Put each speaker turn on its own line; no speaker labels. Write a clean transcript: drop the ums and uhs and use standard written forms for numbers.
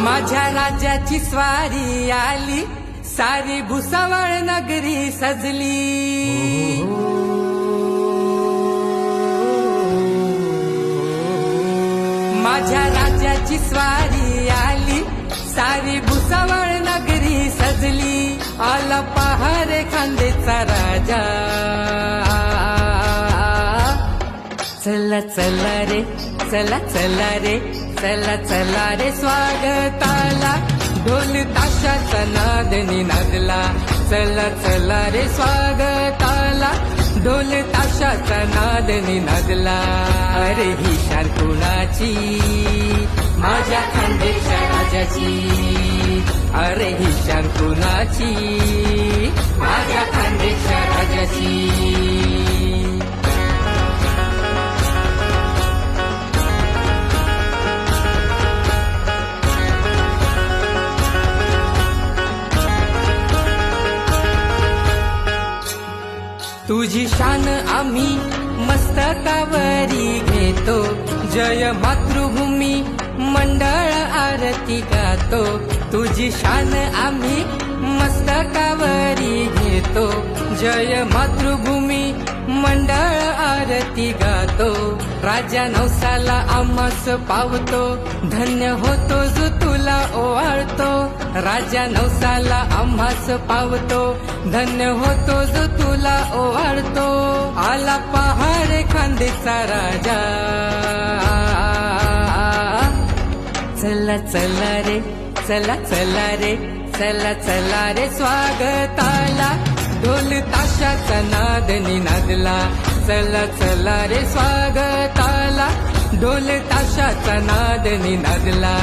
माझ्या राज्याची स्वारी आली, सारी भुसावळ नगरी सजली। माझ्या राज्याची स्वारी आली, सारी भुसावळ नगरी सजली। आला पहारे खांदेचा राजा, चला चला रे, चला चला रे, चला चला रे स्वागताला। ढोल ताशाचा नाद निनादला, चला चला रे स्वागताला। ढोल ताशाचा नाद निनादला। अरे ही शान कुणाची, माझ्या खानदेशच्या राजाची। अरे ही शान कुणाची, माझ्या खानदेशच्या राजाची। तुझी शान आम्ही मस्तकावरी घेतो, जय मातृभूमी मंडळ आरती गातो। तुझी शान आम्ही मस्तकावरी घेतो, जय मातृभूमी मंडळ आरती गातो। राजा नवसाला आम्हास पावतो, धन्य होतो जो तुला ओवाळतो। राजा नवसाला आम्हास पावतो, धन्य होतो जो तुला ओवाळतो। आला पहारे खांदेचा राजा, चला चला रे, चला चला रे, चला चला रे स्वागताला। ढोल ताशाचा नाद निनादला, चला चला रे स्वागताला। ढोल ताशाचा नाद निनादला।